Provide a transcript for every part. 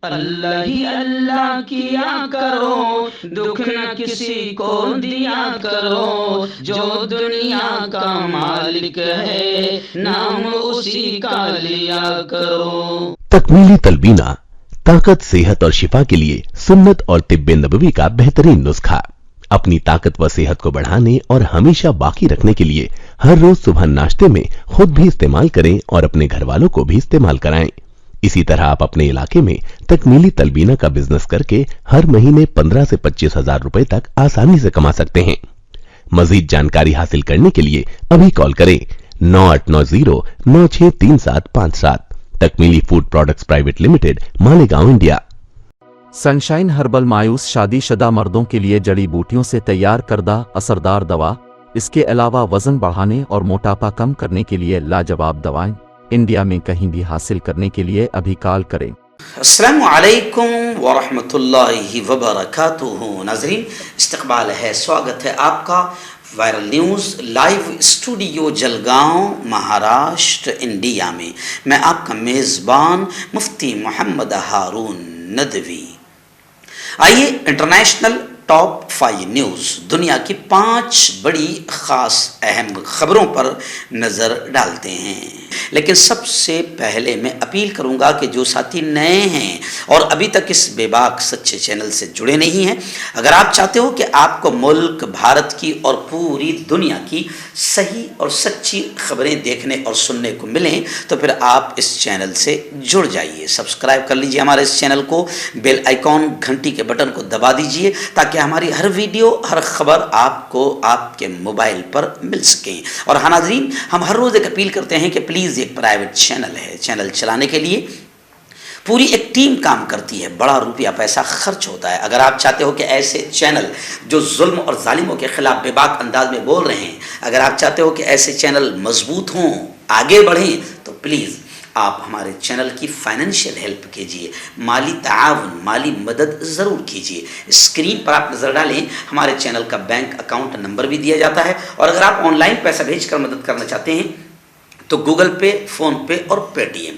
اللہ ہی اللہ کیا کرو، دکھ نہ کسی کو دیا کرو، جو دنیا کا مالک ہے نام اسی کا لیا کرو۔ تکمیلی تلبینہ طاقت، صحت اور شفا کے لیے سنت اور طب نبوی کا بہترین نسخہ۔ اپنی طاقت و صحت کو بڑھانے اور ہمیشہ باقی رکھنے کے لیے ہر روز صبح ناشتے میں خود بھی استعمال کریں اور اپنے گھر والوں کو بھی استعمال کرائیں۔ اسی طرح آپ اپنے علاقے میں تکمیلی تلبینہ کا بزنس کر کے ہر مہینے 15 سے 25 ہزار روپے تک آسانی سے کما سکتے ہیں۔ مزید جانکاری حاصل کرنے کے لیے ابھی کال کریں 9890963757۔ تکمیلی food products private limited, Malegaon, India. Sunshine herbal مایوس شادی شدہ مردوں کے لیے جڑی بوٹیوں سے تیار کردہ اثردار دوا۔ اس کے علاوہ وزن بڑھانے اور موٹاپا کم کرنے کے لیے لاجواب دوائیں انڈیا میں کہیں بھی حاصل کرنے کے لیے ابھی کال کریں۔ السلام علیکم ورحمۃ اللہ وبرکاتہ۔ ناظرین، استقبال ہے، سواگت ہے آپ کا viral news live studio Jalgaon, Maharashtra, India میں۔ میں آپ کا میزبان مفتی محمد ہارون ندوی۔ آئیے انٹرنیشنل ٹاپ 5 نیوز، دنیا کی 5 بڑی خاص اہم خبروں پر نظر ڈالتے ہیں۔ لیکن سب سے پہلے میں اپیل کروں گا کہ جو ساتھی نئے ہیں اور ابھی تک اس بے باک سچے چینل سے جڑے نہیں ہیں، اگر آپ چاہتے ہو کہ آپ کو ملک، بھارت کی اور پوری دنیا کی صحیح اور سچی خبریں دیکھنے اور سننے کو ملیں تو پھر آپ اس چینل سے جڑ جائیے۔ سبسکرائب کر لیجئے ہمارے اس چینل کو، بیل آئیکن گھنٹی کے بٹن کو دبا دیجئے تاکہ ہماری ہر ویڈیو، ہر خبر آپ کو آپ کے موبائل پر مل سکیں۔ اور ہاں ناظرین، ہم ہر روز ایک اپیل کرتے ہیں کہ پلیز ایک پرائیویٹ چینل ہے، چینل چلانے کے لیے پوری ایک ٹیم کام کرتی ہے، بڑا روپیہ پیسہ خرچ ہوتا ہے۔ اگر آپ چاہتے ہو کہ ایسے چینل جو ظلم اور ظالموں کے خلاف بے باک انداز میں بول رہے ہیں، اگر آپ چاہتے ہو کہ ایسے چینل مضبوط ہوں، آگے بڑھیں، تو پلیز آپ ہمارے چینل کی فائنینشیل ہیلپ کیجئے، مالی تعاون، مالی مدد ضرور کیجئے۔ اسکرین پر آپ نظر ڈالیں، ہمارے چینل کا بینک اکاؤنٹ نمبر بھی دیا جاتا ہے، اور اگر آپ آن لائن پیسہ بھیج کر مدد کرنا چاہتے ہیں تو گوگل پے، فون پے اور پے ٹی ایم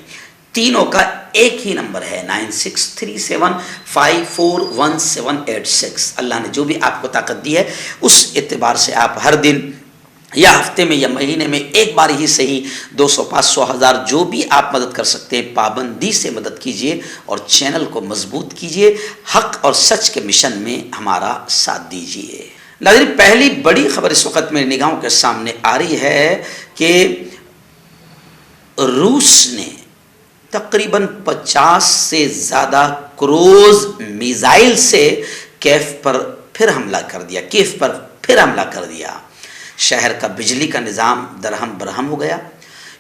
تینوں کا ایک ہی نمبر ہے 9637541786۔ اللہ نے جو بھی آپ کو طاقت دی ہے اس اعتبار سے آپ ہر دن یا ہفتے میں یا مہینے میں ایک بار ہی صحیح 200، 500، 1000 جو بھی آپ مدد کر سکتے ہیں پابندی سے مدد کیجئے اور چینل کو مضبوط کیجئے، حق اور سچ کے مشن میں ہمارا ساتھ دیجئے۔ ناظرین، پہلی بڑی خبر اس وقت میری نگاہوں کے سامنے آ رہی ہے کہ روس نے تقریباً 50 سے زیادہ کروز میزائل سے کیف پر پھر حملہ کر دیا۔ شہر کا بجلی کا نظام درہم برہم ہو گیا۔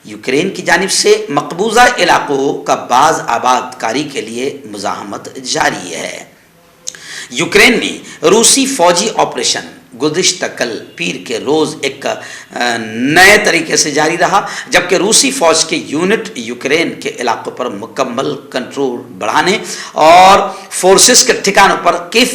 یوکرین کی جانب سے مقبوضہ علاقوں کا باز آباد کاری کے لیے مزاحمت جاری ہے۔ یوکرین میں روسی فوجی آپریشن گزشتہ کل پیر کے روز ایک نئے طریقے سے جاری رہا، جبکہ روسی فوج کے یونٹ یوکرین کے علاقوں پر مکمل کنٹرول بڑھانے اور کیف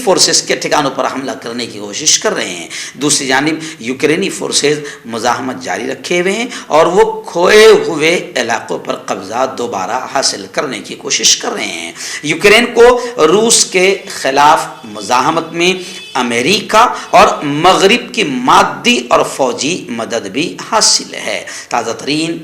فورسز کے ٹھکانوں پر حملہ کرنے کی کوشش کر رہے ہیں۔ دوسری جانب یوکرینی فورسز مزاحمت جاری رکھے ہوئے ہیں اور وہ کھوئے ہوئے علاقوں پر قبضہ دوبارہ حاصل کرنے کی کوشش کر رہے ہیں۔ یوکرین کو روس کے خلاف مزاحمت میں امریکہ اور مغرب کی مادی اور فوجی مدد بھی حاصل ہے۔ تازہ ترین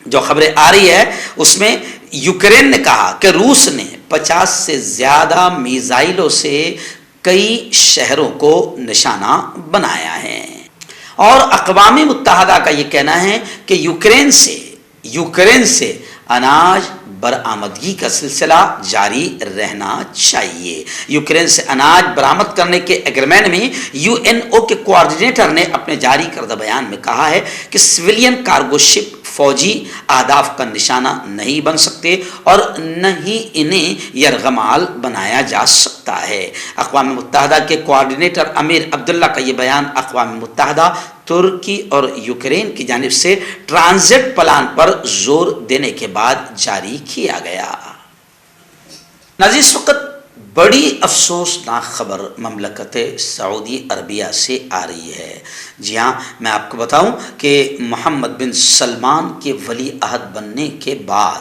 جو خبریں آ رہی ہے اس میں یوکرین نے کہا کہ روس نے 50 سے زیادہ میزائلوں سے کئی شہروں کو نشانہ بنایا ہے، اور اقوام متحدہ کا یہ کہنا ہے کہ یوکرین سے اناج برآمدگی کا سلسلہ جاری رہنا چاہیے۔ یوکرین سے اناج برآمد کرنے کے ایگریمنٹ میں یو این او کے کوآرڈینیٹر نے اپنے جاری کردہ بیان میں کہا ہے کہ سویلین کارگو شپ فوجی اہداف کا نشانہ نہیں بن سکتے اور نہ ہی انہیں یرغمال بنایا جا سکتا ہے۔ اقوام متحدہ کے کوآرڈینیٹر امیر عبداللہ کا یہ بیان اقوام متحدہ، ترکی اور یوکرین کی جانب سے ٹرانزٹ پلان پر زور دینے کے بعد جاری کیا گیا۔ ناظرین، اس وقت بڑی افسوسناک خبر مملکت سعودی عربیہ سے آ رہی ہے۔ جی ہاں، میں آپ کو بتاؤں کہ محمد بن سلمان کے ولی عہد بننے کے بعد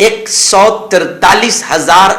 143,000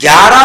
11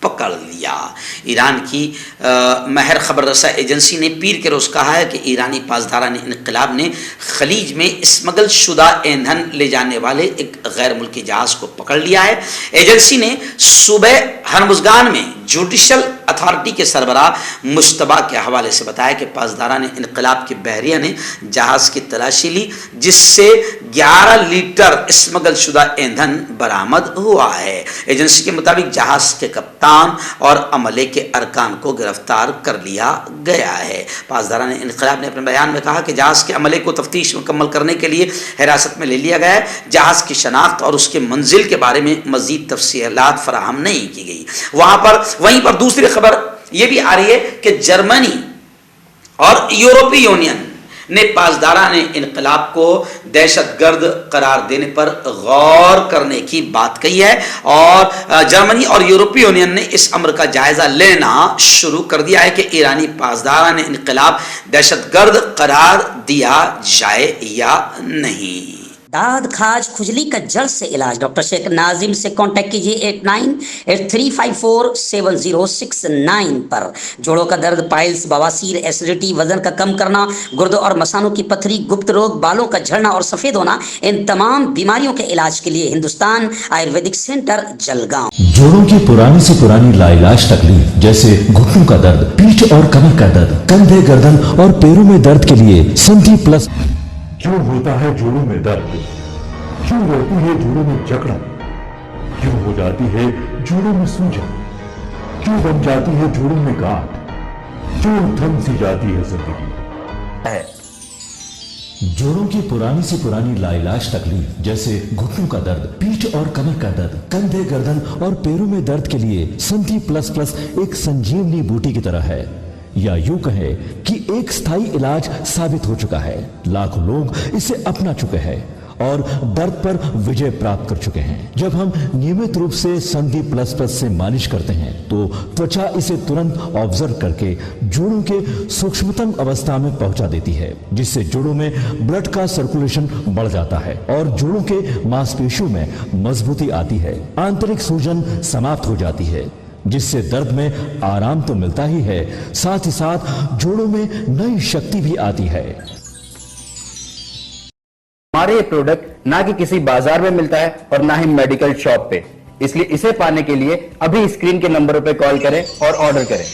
پکڑ لیا۔ ایران کی مہر خبر رساں ایجنسی نے پیر کے روز کہا ہے کہ ایرانی پاسداران انقلاب نے خلیج میں اسمگل شدہ ایندھن لے جانے والے ایک غیر ملکی جہاز کو پکڑ لیا ہے۔ ایجنسی نے صوبہ ہرمزگان میں جوڈیشل اتھارٹی کے سربراہ مشتبہ کے حوالے سے بتایا کہ پاسداران انقلاب کے بحریہ نے جہاز کی تلاشی لی، جس سے 11 لیٹر اسمگل شدہ ایندھن برآمد ہوا ہے۔ ایجنسی کے مطابق جہاز کے کپتان اور عملے کے ارکان کو گرفتار کر لیا گیا ہے۔ پاسداران انقلاب نے اپنے بیان میں کہا کہ جہاز کے عملے کو تفتیش مکمل کرنے کے لیے حراست میں لے لیا گیا ہے۔ جہاز کی شناخت اور اس کے منزل کے بارے میں مزید تفصیلات فراہم نہیں کی گئی۔ وہیں پر دوسری خبر یہ بھی آ رہی ہے کہ جرمنی اور یورپی یونین نے پاسداران انقلاب کو دہشت گرد قرار دینے پر غور کرنے کی بات کہی ہے، اور جرمنی اور یورپی یونین نے اس امر کا جائزہ لینا شروع کر دیا ہے کہ ایرانی پاسداران انقلاب دہشت گرد قرار دیا جائے یا نہیں۔ داد کھاج کھجلی کا جڑ سے علاج ڈاکٹر شیخ ناظم سے کانٹیکٹ کیجیے 8983547069 پر۔ جوڑوں کا درد، پائلز، بواسیر، ایسیڈیٹی، وزن کا کم کرنا، گردوں اور مثانوں کی پتھری، گپت روگ، بالوں کا جھڑنا اور سفید ہونا، ان تمام بیماریوں کے علاج کے لیے ہندوستان آیورویدک سینٹر جلگاؤں۔ جوڑوں کی پرانی سے پرانی لا علاج تکلیف جیسے گھٹنوں کا درد، پیٹھ اور کمر کا درد، کندھے، گردن اور پیروں میں درد کے لیے سنٹی پلس۔ کیوں ہوتا ہے جوڑوں میں درد؟ کیوں رہتی ہے جوڑوں میں جکڑن؟ کیوں ہو جاتی ہے جوڑوں میں سوجن؟ کیوں بن جاتی ہے جوڑوں میں گاٹھ؟ کیوں تھم سی جاتی ہے زندگی؟ جوڑوں کی پرانی سے پرانی لا علاج تکلیف جیسے گھٹنوں کا درد، پیٹھ اور کمر کا درد، کندھے، گردن اور پیروں میں درد کے لیے سنٹی پلس پلس ایک سنجیونی بوٹی کی طرح ہے، یا یوں کہے کہ ایک ستھائی علاج ثابت ہو چکا ہے۔ لاکھوں لوگ اسے اپنا چکے ہیں اور درد پر وجے پراپت کر چکے ہیں۔ جب ہم نیمت روپ سے سنٹی پلس پلس سے مالش کرتے ہیں تو توچا اسے ترنت آبزرو کر کے جوڑوں کے سوکشمتم اوستھا میں پہنچا دیتی ہے، جس سے جوڑوں میں بلڈ کا سرکولیشن بڑھ جاتا ہے اور جوڑوں کے ماس پیشیوں میں مضبوطی آتی ہے، آنترک سوجن سماپت ہو جاتی ہے، جس سے درد میں آرام تو ملتا ہی ہے، ساتھ ہی ساتھ جوڑوں میں نئی شکتی بھی آتی ہے۔ ہمارے یہ پروڈکٹ نہ کہ کسی بازار میں ملتا ہے اور نہ ہی میڈیکل شاپ پہ، اس لیے اسے پانے کے لیے ابھی اسکرین کے نمبروں پہ کال کریں اور آرڈر کریں۔